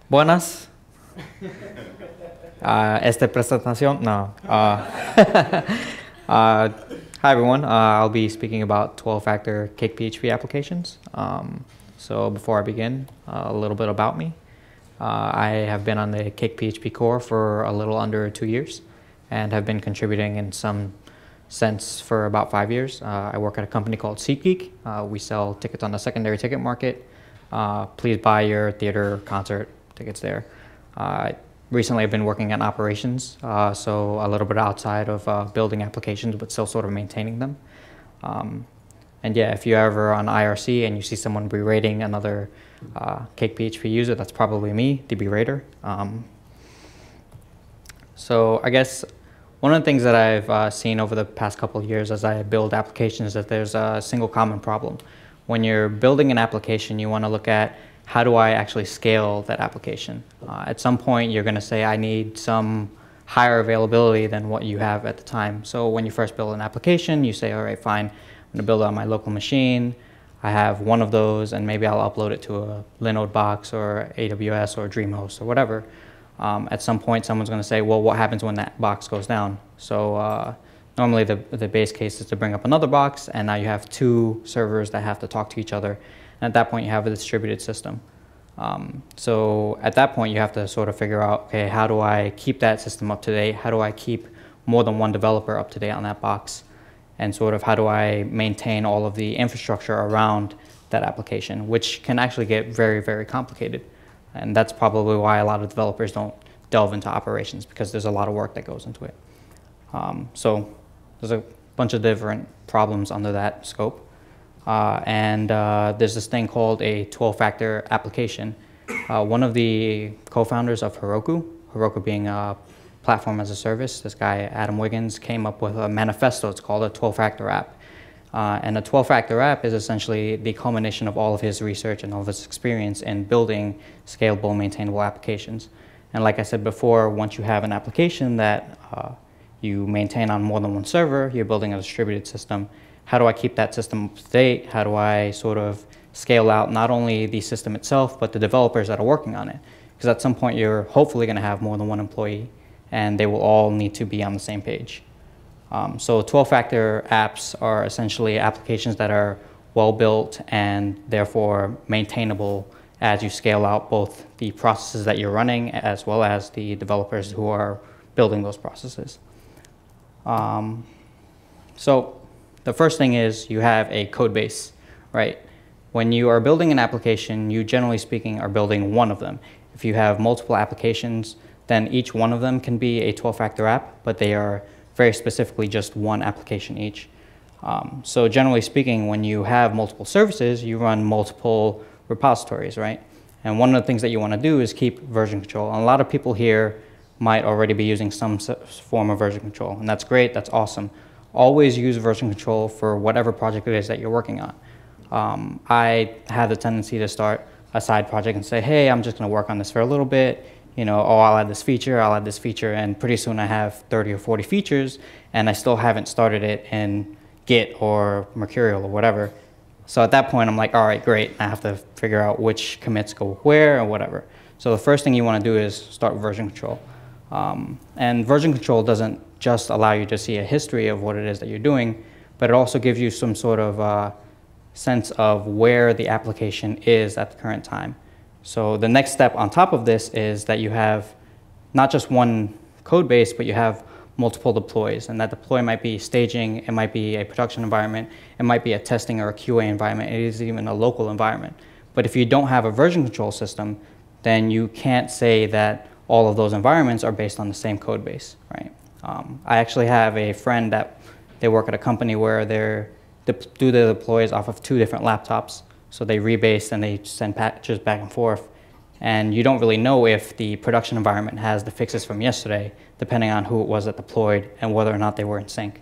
Buenas. Esta presentación, no. Hi everyone, I'll be speaking about 12-factor CakePHP applications. So before I begin, a little bit about me. I have been on the CakePHP core for a little under 2 years and have been contributing in some sense for about 5 years. I work at a company called SeatGeek. We sell tickets on the secondary ticket market. Please buy your theater, concert tickets there. Recently I've been working in operations, so a little bit outside of building applications, but still sort of maintaining them. And yeah, if you're ever on IRC and you see someone berating another CakePHP user, that's probably me, the berater. So I guess one of the things that I've seen over the past couple of years as I build applications is that there's a single common problem. When you're building an application, you want to look at how do I actually scale that application. At some point, you're going to say, I need some higher availability than what you have at the time. So when you first build an application, you say, all right, fine, I'm going to build it on my local machine. I have one of those, and maybe I'll upload it to a Linode box or AWS or DreamHost or whatever. At some point, someone's going to say, well, what happens when that box goes down? So normally the base case is to bring up another box, and now you have two servers that have to talk to each other. And at that point, you have a distributed system. So at that point, you have to sort of figure out, okay, how do I keep that system up to date? How do I keep more than one developer up to date on that box? And sort of how do I maintain all of the infrastructure around that application, which can actually get very, very complicated. And that's probably why a lot of developers don't delve into operations, because there's a lot of work that goes into it. So there's a bunch of different problems under that scope. There's this thing called a 12-factor application. One of the co-founders of Heroku being a platform as a service, this guy, Adam Wiggins, came up with a manifesto. It's called a 12-factor app. And a 12-factor app is essentially the culmination of all of his research and all of his experience in building scalable, maintainable applications. And like I said before, once you have an application that you maintain on more than one server, you're building a distributed system. How do I keep that system up to date? How do I sort of scale out not only the system itself, but the developers that are working on it? Because at some point, you're hopefully going to have more than one employee, and they will all need to be on the same page. So 12-factor apps are essentially applications that are well-built and therefore maintainable as you scale out both the processes that you're running as well as the developers who are building those processes. So the first thing is you have a code base, right? When you are building an application, you generally speaking are building one of them. If you have multiple applications, then each one of them can be a 12-factor app, but they are very specifically just one application each. So generally speaking, when you have multiple services, you run multiple repositories, right? And one of the things that you want to do is keep version control. And a lot of people here might already be using some form of version control, and that's great, that's awesome. Always use version control for whatever project it is that you're working on. I have the tendency to start a side project and say, hey, I'm just going to work on this for a little bit. You know, oh, I'll add this feature, and pretty soon I have 30 or 40 features, and I still haven't started it in Git or Mercurial or whatever. So at that point, I'm like, all right, great. I have to figure out which commits go where or whatever. So the first thing you want to do is start with version control. And version control doesn't just allow you to see a history of what it is that you're doing, but it also gives you some sort of sense of where the application is at the current time. So the next step on top of this is that you have not just one code base, but you have multiple deploys. And that deploy might be staging, it might be a production environment, it might be a testing or a QA environment, it is even a local environment. But if you don't have a version control system, then you can't say that all of those environments are based on the same code base, right? I actually have a friend that they work at a company where they do the deploys off of 2 different laptops. So they rebase and they send patches back and forth. And you don't really know if the production environment has the fixes from yesterday, depending on who it was that deployed and whether or not they were in sync.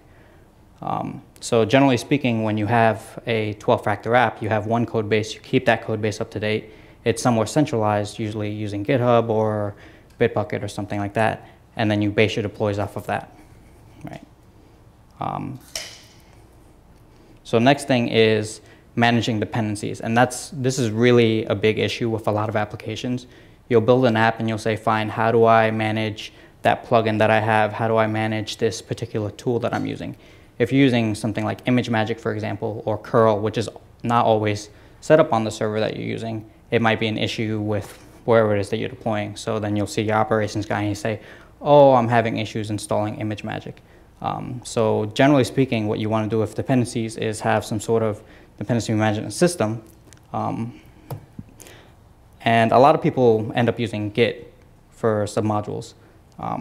So generally speaking, when you have a 12-factor app, you have one code base, you keep that code base up to date. It's somewhere centralized, usually using GitHub or Bitbucket or something like that. And then you base your deploys off of that, right? So next thing is managing dependencies, and this is really a big issue with a lot of applications. You'll build an app and you'll say, fine, how do I manage that plugin that I have? How do I manage this particular tool that I'm using? If you're using something like ImageMagick, for example, or curl, which is not always set up on the server that you're using, it might be an issue with wherever it is that you're deploying. So then you'll see your operations guy and you say, oh, I'm having issues installing ImageMagick. So generally speaking, what you want to do with dependencies is have some sort of dependency management system. And a lot of people end up using Git for submodules.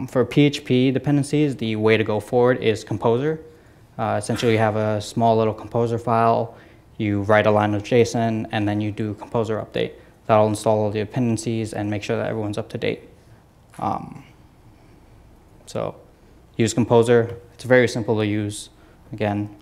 For PHP dependencies, the way to go forward is Composer. Essentially, you have a small little Composer file, you write a line of JSON, and then you do Composer update. That'll install all the dependencies and make sure that everyone's up to date. So use Composer. It's very simple to use, again.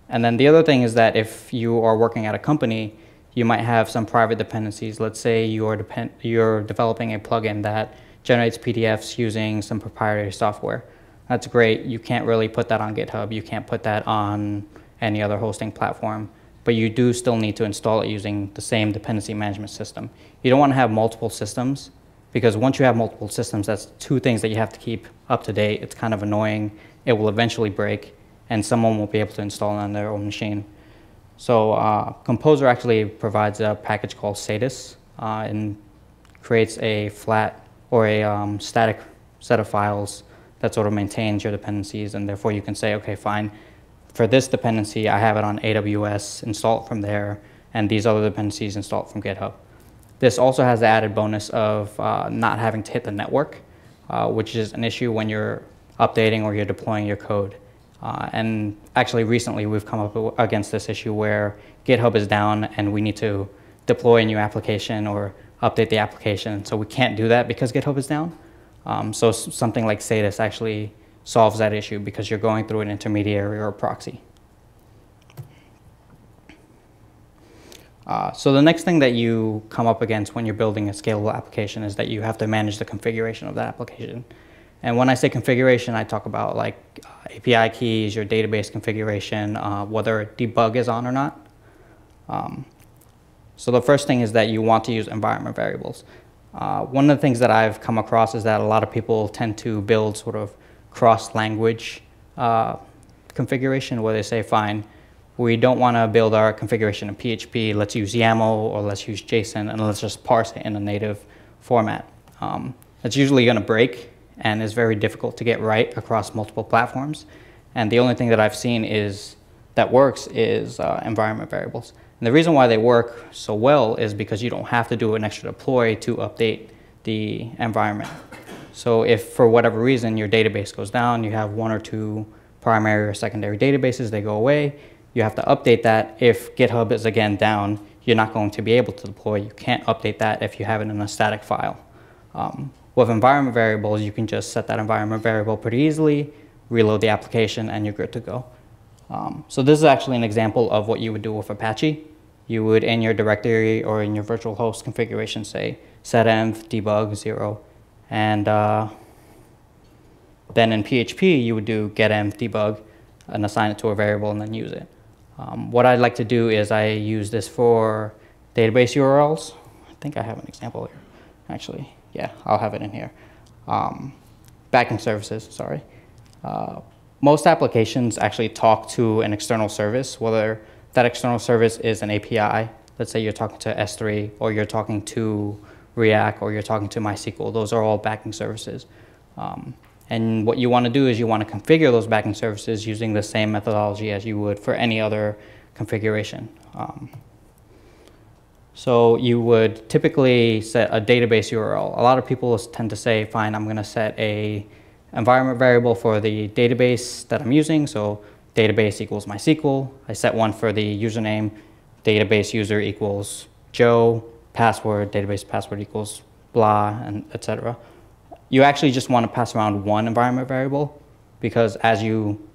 And then the other thing is that if you are working at a company, you might have some private dependencies. Let's say you're developing a plugin that generates PDFs using some proprietary software. That's great. You can't really put that on GitHub. You can't put that on any other hosting platform. But you do still need to install it using the same dependency management system. You don't want to have multiple systems, because once you have multiple systems, that's two things that you have to keep up to date. It's kind of annoying. It will eventually break, and someone won't be able to install it on their own machine. So Composer actually provides a package called STATELESS and creates a flat or a static set of files that sort of maintains your dependencies, and therefore you can say, okay, fine, for this dependency, I have it on AWS, install it from there, and these other dependencies install it from GitHub. This also has the added bonus of not having to hit the network, which is an issue when you're updating or you're deploying your code. And actually recently we've come up against this issue where GitHub is down and we need to deploy a new application or update the application. So we can't do that because GitHub is down. So something like STATELESS actually solves that issue because you're going through an intermediary or a proxy. So the next thing that you come up against when you're building a scalable application is that you have to manage the configuration of that application. And when I say configuration, I talk about like API keys, your database configuration, whether debug is on or not. So the first thing is that you want to use environment variables. One of the things that I've come across is that a lot of people tend to build sort of cross-language configuration where they say, fine, we don't want to build our configuration in PHP, let's use YAML or let's use JSON and let's just parse it in a native format. It's usually going to break and is very difficult to get right across multiple platforms. And the only thing that I've seen that works is environment variables. And the reason why they work so well is because you don't have to do an extra deploy to update the environment. So if for whatever reason your database goes down, you have one or two primary or secondary databases, they go away, you have to update that. If GitHub is again down, you're not going to be able to deploy. You can't update that if you have it in a static file. With environment variables, you can just set that environment variable pretty easily, reload the application, and you're good to go. So this is actually an example of what you would do with Apache. You would, in your directory or in your virtual host configuration, say setenv debug 0. And then in PHP, you would do getenv debug and assign it to a variable and then use it. What I'd like to do is I use this for database URLs. I think I have an example here, actually. Yeah, I'll have it in here. Backing services, sorry. Most applications actually talk to an external service, whether that external service is an API. Let's say you're talking to S3 or you're talking to React or you're talking to MySQL. Those are all backing services. And what you want to do is you want to configure those backing services using the same methodology as you would for any other configuration. So you would typically set a database URL. A lot of people tend to say, fine, I'm going to set a environment variable for the database that I'm using. So database equals MySQL. I set one for the username, database user equals Joe, password, database password equals blah, and etc. You actually just want to pass around one environment variable because as you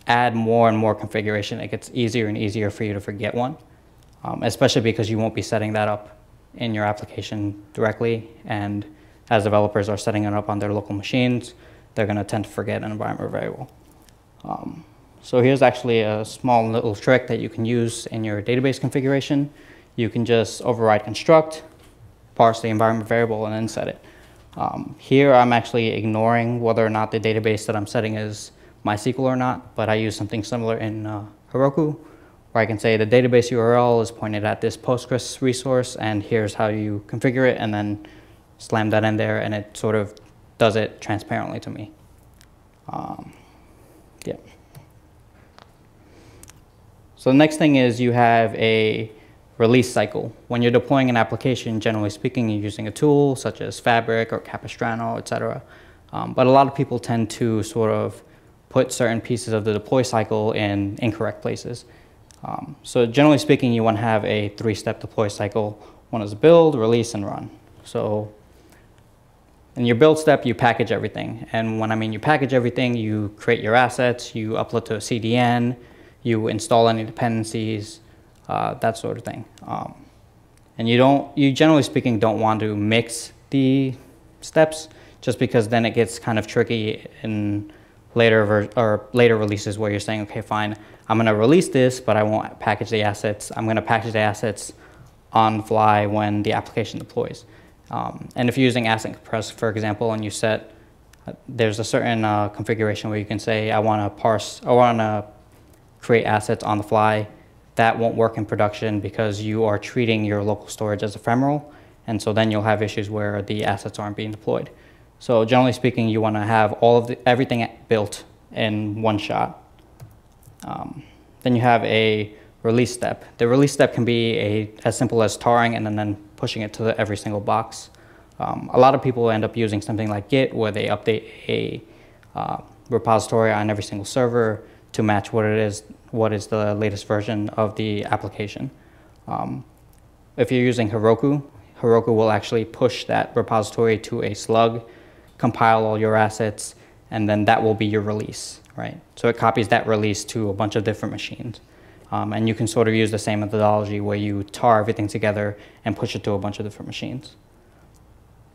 add more and more configuration, it gets easier and easier for you to forget one. Especially because you won't be setting that up in your application directly, and as developers are setting it up on their local machines, they're going to tend to forget an environment variable. So here's actually a small little trick that you can use in your database configuration. You can just override construct, parse the environment variable and then set it. Here I'm actually ignoring whether or not the database that I'm setting is MySQL or not, but I use something similar in Heroku, where I can say the database URL is pointed at this Postgres resource, and here's how you configure it, and then slam that in there, and it sort of does it transparently to me. Yeah. So the next thing is you have a release cycle. When you're deploying an application, generally speaking, you're using a tool such as Fabric or Capistrano, etc. But a lot of people tend to sort of put certain pieces of the deploy cycle in incorrect places. So generally speaking, you want to have a 3-step deploy cycle. One is build, release, and run. So in your build step, you package everything. And when I mean you package everything, you create your assets, you upload to a CDN, you install any dependencies, that sort of thing. And you generally speaking don't want to mix the steps, just because then it gets kind of tricky in later releases where you're saying, okay, fine, I'm going to release this, but I won't package the assets. I'm going to package the assets on the fly when the application deploys. And if you're using asset compress, for example, and you set, there's a certain configuration where you can say, I want to create assets on the fly. That won't work in production because you are treating your local storage as ephemeral, and so then you'll have issues where the assets aren't being deployed. So generally speaking, you want to have everything built in one shot. Then you have a release step. The release step can be as simple as tarring and then pushing it to every single box. A lot of people end up using something like Git, where they update a repository on every single server to match what is the latest version of the application. If you're using Heroku, Heroku will actually push that repository to a slug, compile all your assets, and then that will be your release, right? So it copies that release to a bunch of different machines. And you can sort of use the same methodology where you tar everything together and push it to a bunch of different machines.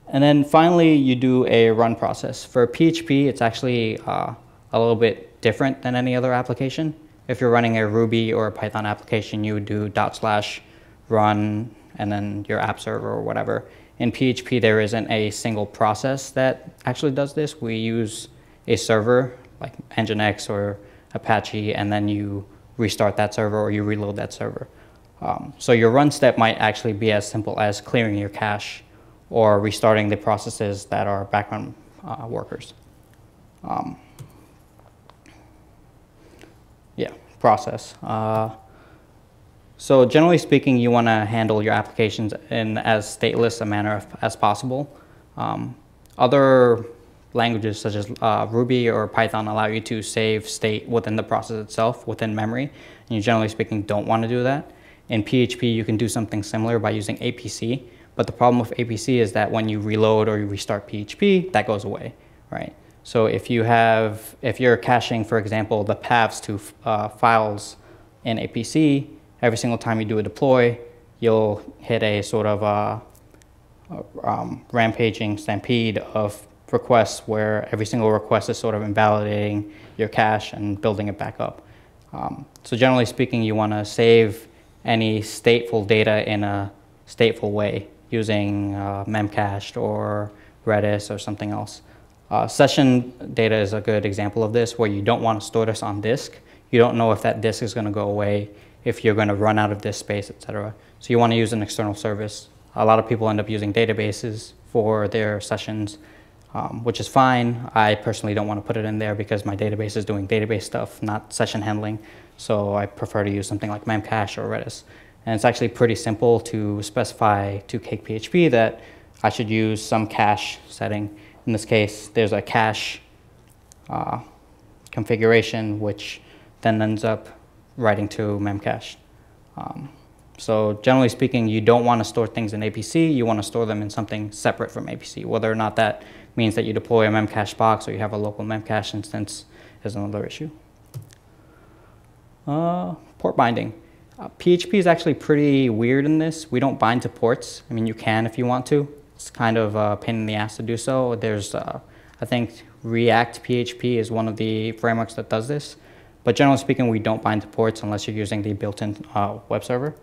And then finally, you do a run process. For PHP, it's actually a little bit different than any other application. If you're running a Ruby or a Python application, you would do /run and then your app server or whatever. In PHP, there isn't a single process that actually does this. We use a server like Nginx or Apache, and then you restart that server or you reload that server. So your run step might actually be as simple as clearing your cache or restarting the processes that are background workers. Yeah, process. So generally speaking, you want to handle your applications in as stateless a manner as possible. Other languages such as Ruby or Python allow you to save state within the process itself, within memory, and you generally speaking don't want to do that. In PHP, you can do something similar by using APC, but the problem with APC is that when you reload or you restart PHP, that goes away, right? So if you're caching, for example, the paths to files in APC, every single time you do a deploy, you'll hit a sort of rampaging stampede of requests where every single request is sort of invalidating your cache and building it back up. So generally speaking, you want to save any stateful data in a stateful way using memcached or Redis or something else. Session data is a good example of this, where you don't want to store this on disk. You don't know if that disk is going to go away, if you're going to run out of disk space, etc. So you want to use an external service. A lot of people end up using databases for their sessions, which is fine. I personally don't want to put it in there because my database is doing database stuff, not session handling. So I prefer to use something like memcache or Redis. And it's actually pretty simple to specify to CakePHP that I should use some cache setting. In this case, there's a cache configuration, which then ends up writing to memcache. So generally speaking, you don't want to store things in APC. You want to store them in something separate from APC. Whether or not that means that you deploy a memcache box or you have a local memcache instance is another issue. Port binding. PHP is actually pretty weird in this. We don't bind to ports. I mean, you can if you want to. It's kind of a pain in the ass to do so. There's, I think React PHP is one of the frameworks that does this. But generally speaking, we don't bind to ports unless you're using the built-in web server.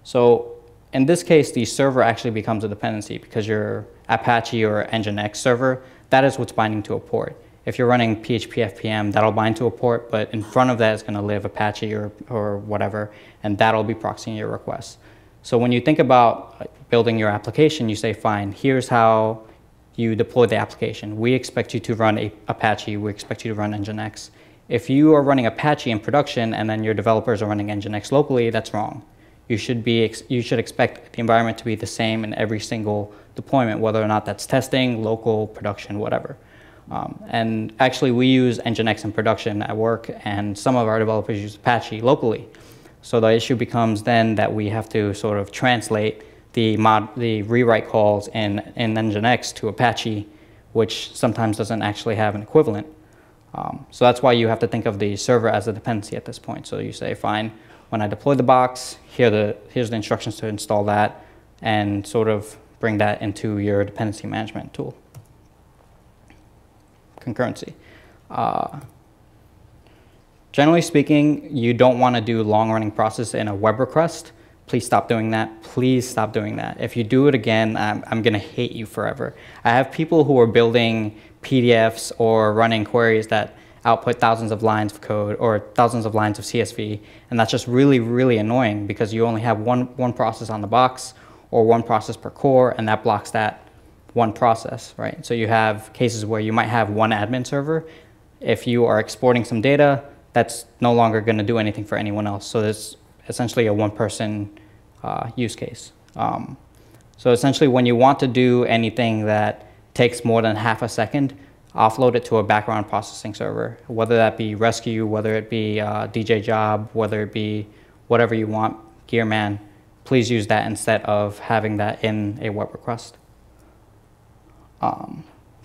So in this case, the server actually becomes a dependency because your Apache or Nginx server, that is what's binding to a port. If you're running PHP FPM, that'll bind to a port, but in front of that is going to live Apache or whatever, and that'll be proxying your requests. So when you think about building your application, you say, fine, here's how you deploy the application. We expect you to run Apache. We expect you to run Nginx. If you are running Apache in production and then your developers are running Nginx locally, that's wrong. You should expect the environment to be the same in every single deployment, whether or not that's testing, local, production, whatever. And actually, we use Nginx in production at work, and some of our developers use Apache locally. So the issue becomes then that we have to sort of translate the rewrite calls in Nginx to Apache, which sometimes doesn't actually have an equivalent. So that's why you have to think of the server as a dependency at this point. So you say, fine, when I deploy the box, here's the instructions to install that, and sort of bring that into your dependency management tool. Concurrency. Generally speaking, you don't want to do long-running process in a web request. Please stop doing that. Please stop doing that. If you do it again, I'm going to hate you forever. I have people who are building PDFs or running queries that output thousands of lines of code or thousands of lines of CSV, and that's just really, really annoying because you only have one process on the box or one process per core, and that blocks that one process, right? So you have cases where you might have one admin server. If you are exporting some data, that's no longer going to do anything for anyone else. So it's essentially a one-person use case. So essentially, when you want to do anything that takes more than half a second, offload it to a background processing server, whether that be Rescue, whether it be DJ Job, whether it be whatever you want, Gearman. Please use that instead of having that in a web request.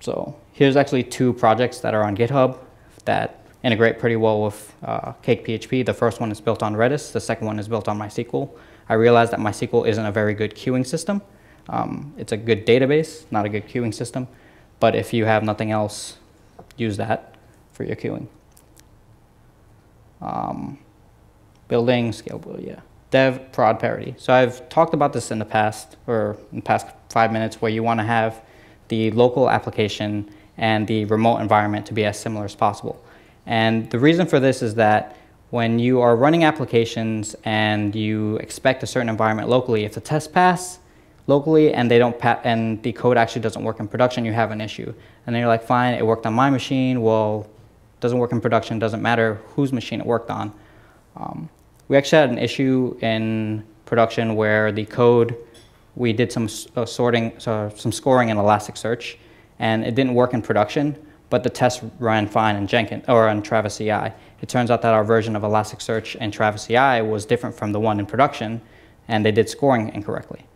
So here's actually 2 projects that are on GitHub that integrate pretty well with CakePHP. The first one is built on Redis. The second one is built on MySQL. I realized that MySQL isn't a very good queuing system. It's a good database, not a good queuing system. But if you have nothing else, use that for your queuing. Building scalable, yeah. Dev prod parity. So I've talked about this in the past, or in the past 5 minutes, where you want to have the local application and the remote environment to be as similar as possible. And the reason for this is that when you are running applications and you expect a certain environment locally, if the tests pass locally and they don't and the code actually doesn't work in production, you have an issue. And then you're like, fine, it worked on my machine. Well, it doesn't work in production. Doesn't matter whose machine it worked on. We actually had an issue in production where the code, we did some scoring in Elasticsearch, and it didn't work in production, but the test ran fine in Jenkins or on Travis CI. It turns out that our version of Elasticsearch and Travis CI was different from the one in production, and they did scoring incorrectly.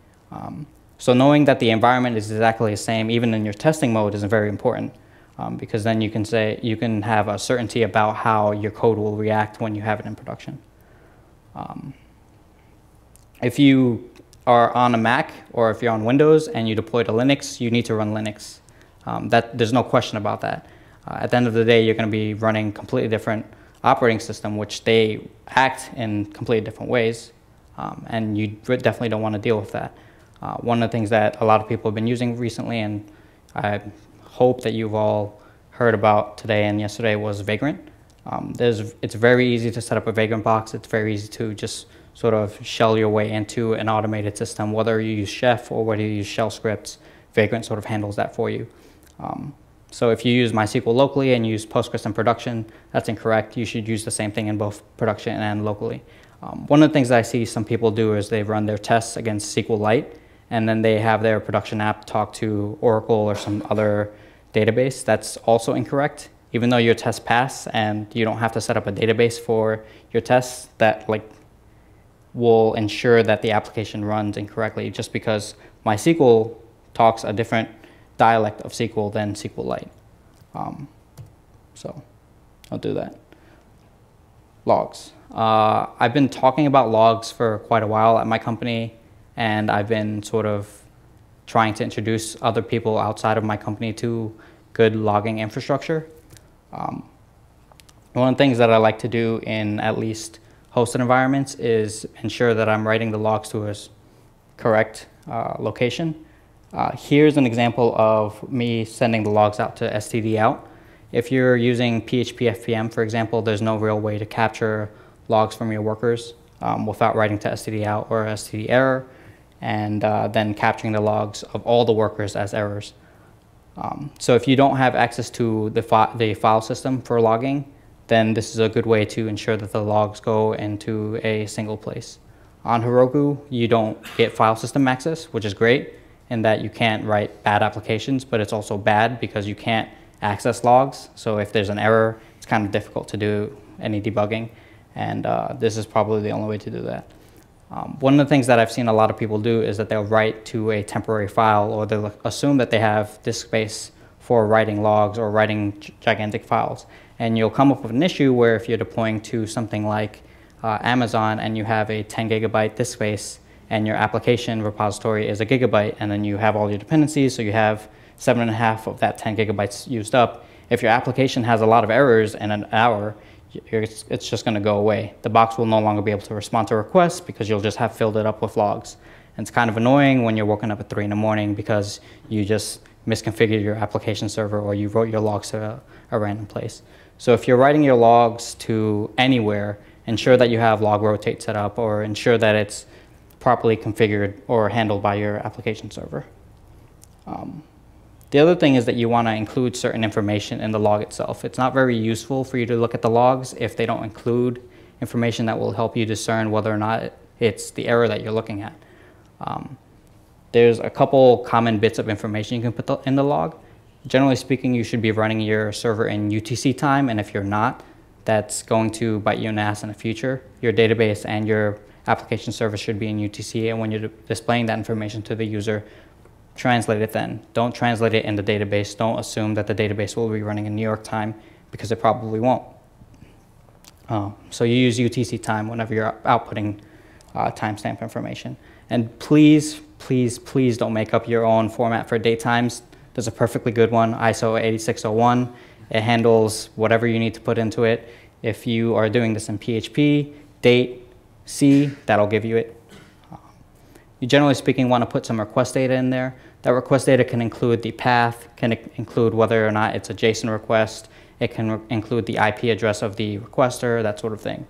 So knowing that the environment is exactly the same, even in your testing mode, is very important, because then you can have a certainty about how your code will react when you have it in production. If you are on a Mac or if you're on Windows and you deploy to Linux, you need to run Linux. There's no question about that. At the end of the day, you're going to be running completely different operating system, which they act in completely different ways, and you definitely don't want to deal with that. One of the things that a lot of people have been using recently, and I hope that you've all heard about today and yesterday, was Vagrant. It's very easy to set up a Vagrant box. It's very easy to just sort of shell your way into an automated system. Whether you use Chef or whether you use shell scripts, Vagrant sort of handles that for you. So if you use MySQL locally and use Postgres in production, that's incorrect. You should use the same thing in both production and locally. One of the things that I see some people do is they run their tests against SQLite, and then they have their production app talk to Oracle or some other database. That's also incorrect. Even though your tests pass and you don't have to set up a database for your tests, that will ensure that the application runs incorrectly, just because MySQL talks a different dialect of SQL than SQLite. So I'll do that. Logs. I've been talking about logs for quite a while at my company, and I've been sort of trying to introduce other people outside of my company to good logging infrastructure. One of the things that I like to do in at least hosted environments is ensure that I'm writing the logs to a correct location. Here's an example of me sending the logs out to std out. If you're using PHP FPM, for example, there's no real way to capture logs from your workers without writing to std out or std error, and then capturing the logs of all the workers as errors. So if you don't have access to the file system for logging, then this is a good way to ensure that the logs go into a single place. On Heroku, you don't get file system access, which is great in that you can't write bad applications, but it's also bad because you can't access logs. So if there's an error, it's kind of difficult to do any debugging, and this is probably the only way to do that. One of the things that I've seen a lot of people do is that they'll write to a temporary file, or they'll assume that they have disk space for writing logs or writing gigantic files. And you'll come up with an issue where if you're deploying to something like Amazon and you have a 10 gigabyte disk space and your application repository is a gigabyte, and then you have all your dependencies, so you have 7.5 of that 10 gigabytes used up. If your application has a lot of errors in an hour, it's just going to go away. The box will no longer be able to respond to requests because you'll just have filled it up with logs. And it's kind of annoying when you're woken up at 3 in the morning because you just misconfigured your application server or you wrote your logs to a random place. So if you're writing your logs to anywhere, ensure that you have log rotate set up, or ensure that it's properly configured or handled by your application server. The other thing is that you want to include certain information in the log itself. It's not very useful for you to look at the logs if they don't include information that will help you discern whether or not it's the error that you're looking at. There's a couple common bits of information you can put in the log. Generally speaking, you should be running your server in UTC time, and if you're not, that's going to bite you in the ass in the future. Your database and your application server should be in UTC, and when you're displaying that information to the user, translate it then. Don't translate it in the database. Don't assume that the database will be running in New York time, because it probably won't. So you use UTC time whenever you're outputting timestamp information. And please, please, please don't make up your own format for date times. There's a perfectly good one, ISO 8601. It handles whatever you need to put into it. If you are doing this in PHP, date, C, that'll give you it. You generally speaking want to put some request data in there. That request data can include the path, can include whether or not it's a JSON request. It can include the IP address of the requester, that sort of thing.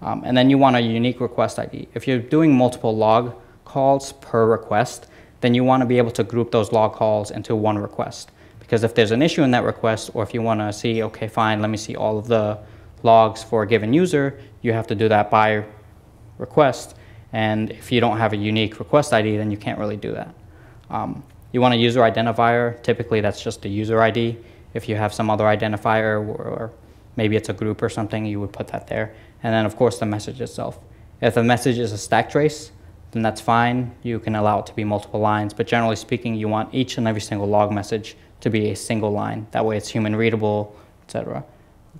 And then you want a unique request ID. If you're doing multiple log calls per request, then you want to be able to group those log calls into one request. Because if there's an issue in that request, or if you want to see, okay, fine, let me see all of the logs for a given user, you have to do that by request. And if you don't have a unique request ID, then you can't really do that. You want a user identifier. Typically, that's just a user ID. If you have some other identifier, or maybe it's a group or something, you would put that there. And then, of course, the message itself. If the message is a stack trace, then that's fine. You can allow it to be multiple lines. But generally speaking, you want each and every single log message to be a single line. That way it's human readable, etc.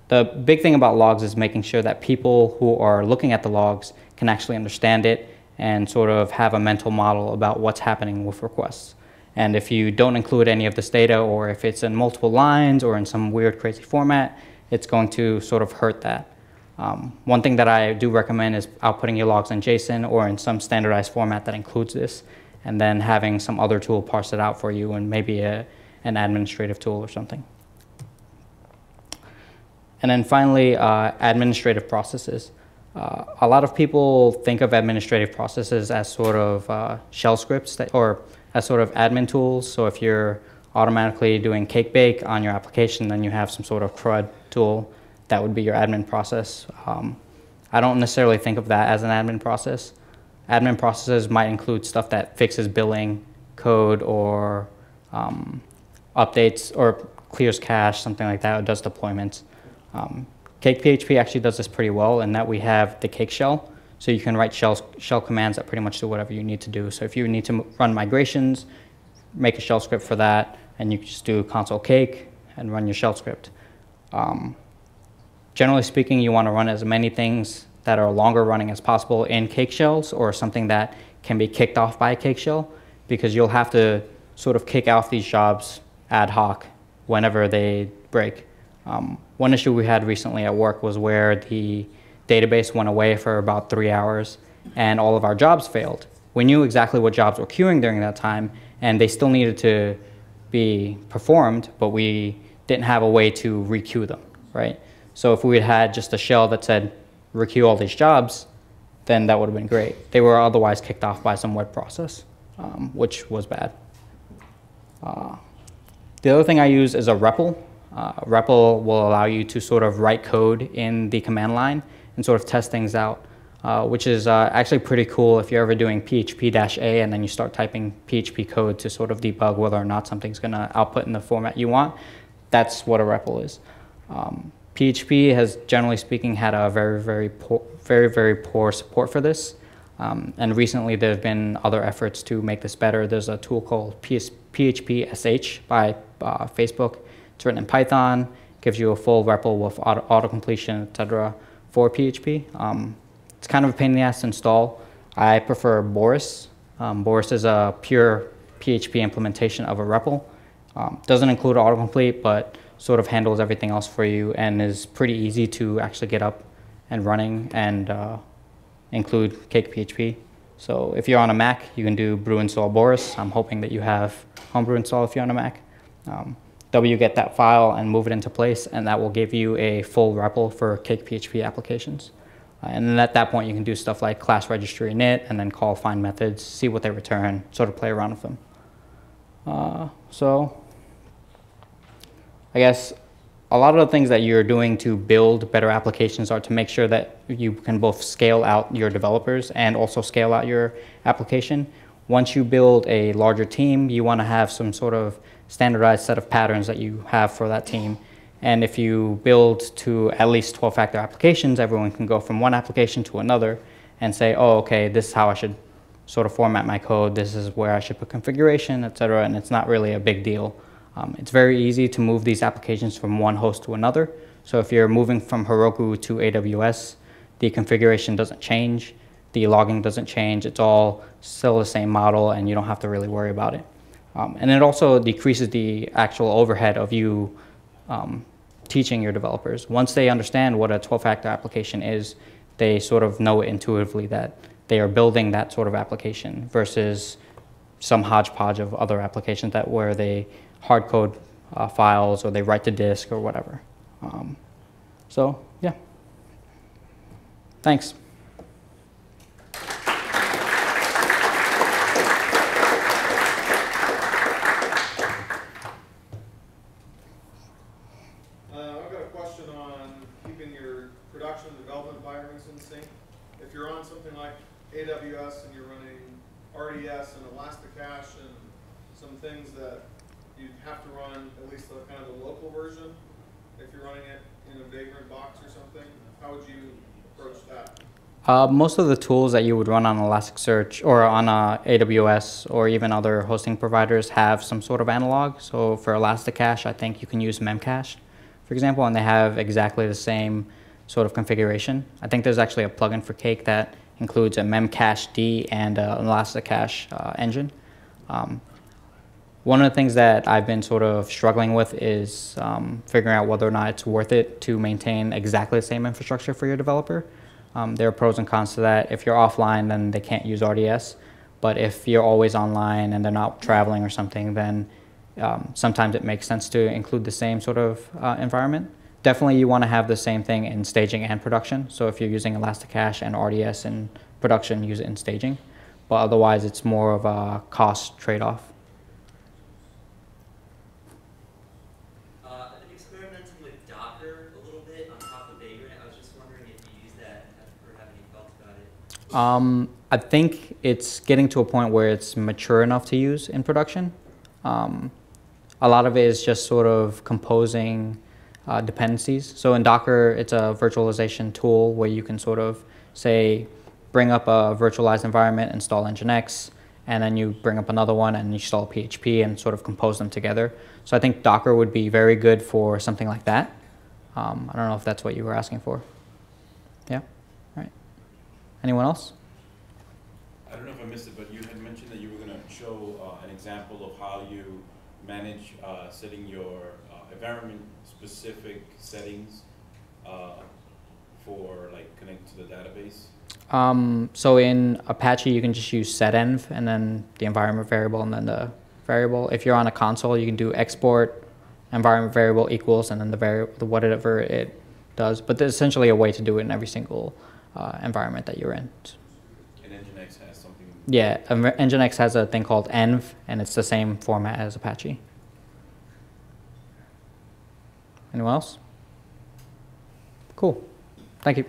The big thing about logs is making sure that people who are looking at the logs can actually understand it and sort of have a mental model about what's happening with requests. And if you don't include any of this data, or if it's in multiple lines or in some weird crazy format, it's going to sort of hurt that. One thing that I do recommend is outputting your logs in JSON or in some standardized format that includes this, and then having some other tool parse it out for you, and maybe an administrative tool or something. And then finally, administrative processes. A lot of people think of administrative processes as sort of shell scripts or as sort of admin tools. So if you're automatically doing cake bake on your application, then you have some sort of CRUD tool that would be your admin process. I don't necessarily think of that as an admin process. Admin processes might include stuff that fixes billing, code, or updates, or clears cache, something like that, or does deployments. CakePHP actually does this pretty well in that we have the CakeShell. So you can write shell commands that pretty much do whatever you need to do. So if you need to run migrations, make a shell script for that, and you can just do console cake and run your shell script. Generally speaking, you want to run as many things that are longer running as possible in cake shells, or something that can be kicked off by a cake shell, because you'll have to sort of kick off these jobs ad hoc whenever they break. One issue we had recently at work was where the database went away for about 3 hours and all of our jobs failed. we knew exactly what jobs were queuing during that time, and they still needed to be performed, but we didn't have a way to requeue them, right? So if we had had just a shell that said requeue all these jobs, then that would have been great. They were otherwise kicked off by some web process, which was bad. The other thing I use is a REPL. REPL will allow you to sort of write code in the command line and sort of test things out, which is actually pretty cool if you're ever doing PHP-A and then you start typing PHP code to sort of debug whether or not something's going to output in the format you want. That's what a REPL is. PHP has, generally speaking, had a very poor support for this. And recently there have been other efforts to make this better. There's a tool called PHP-SH by Facebook. It's written in Python, gives you a full REPL with auto-completion, etc. for PHP. It's kind of a pain in the ass to install. I prefer Boris. Boris is a pure PHP implementation of a REPL. Doesn't include autocomplete, but sort of handles everything else for you and is pretty easy to actually get up and running and include CakePHP. So if you're on a Mac, you can do brew install Boris. I'm hoping that you have homebrew install if you're on a Mac. Get that file and move it into place, and that will give you a full REPL for CakePHP applications. And then at that point, you can do stuff like class registry init, and then call find methods, see what they return, sort of play around with them. So I guess a lot of the things that you're doing to build better applications are to make sure that you can both scale out your developers and also scale out your application. Once you build a larger team, you want to have some sort of standardized set of patterns that you have for that team. And if you build to at least 12-factor applications, everyone can go from one application to another and say, oh, okay, this is how I should sort of format my code. This is where I should put configuration, etc. And it's not really a big deal. It's very easy to move these applications from one host to another. So if you're moving from Heroku to AWS, the configuration doesn't change, the logging doesn't change. It's all still the same model, and you don't have to really worry about it. And it also decreases the actual overhead of you teaching your developers. Once they understand what a 12-factor application is, they sort of know intuitively that they are building that sort of application versus some hodgepodge of other applications where they hard code files or they write to disk or whatever. So yeah, thanks. I've got a question on keeping your production and development environments in sync. If you're on something like AWS and you're running RDS and Elasticache and some things that you have to run at least the kind of the local version, if you're running it in a Vagrant box or something, how would you approach that? Most of the tools that you would run on Elasticsearch or on AWS or even other hosting providers have some sort of analog. So for Elasticache, I think you can use Memcache, for example, and they have exactly the same sort of configuration. I think there's actually a plugin for Cake that includes a Memcached and an Elasticache engine. One of the things that I've been sort of struggling with is figuring out whether or not it's worth it to maintain exactly the same infrastructure for your developer. There are pros and cons to that. If you're offline, then they can't use RDS. But if you're always online and they're not traveling or something, then sometimes it makes sense to include the same sort of environment. Definitely you want to have the same thing in staging and production. So if you're using Elasticache and RDS in production, use it in staging. But otherwise, it's more of a cost trade-off. I think it's getting to a point where it's mature enough to use in production. A lot of it is just sort of composing dependencies. So in Docker, it's a virtualization tool where you can sort of say, bring up a virtualized environment, install Nginx, and then you bring up another one and install PHP and sort of compose them together. So I think Docker would be very good for something like that. I don't know if that's what you were asking for. Yeah, all right. Anyone else? I don't know if I missed it, but you had mentioned that you were going to show an example of how you manage setting your environment-specific settings for like connecting to the database? So in Apache, you can just use setenv and then the environment variable and then the variable. If you're on a console, you can do export environment variable equals and then the whatever it does. But there's essentially a way to do it in every single environment that you're in. And Nginx has something? Yeah, Nginx has a thing called env, and it's the same format as Apache. Anyone else? Cool. Thank you.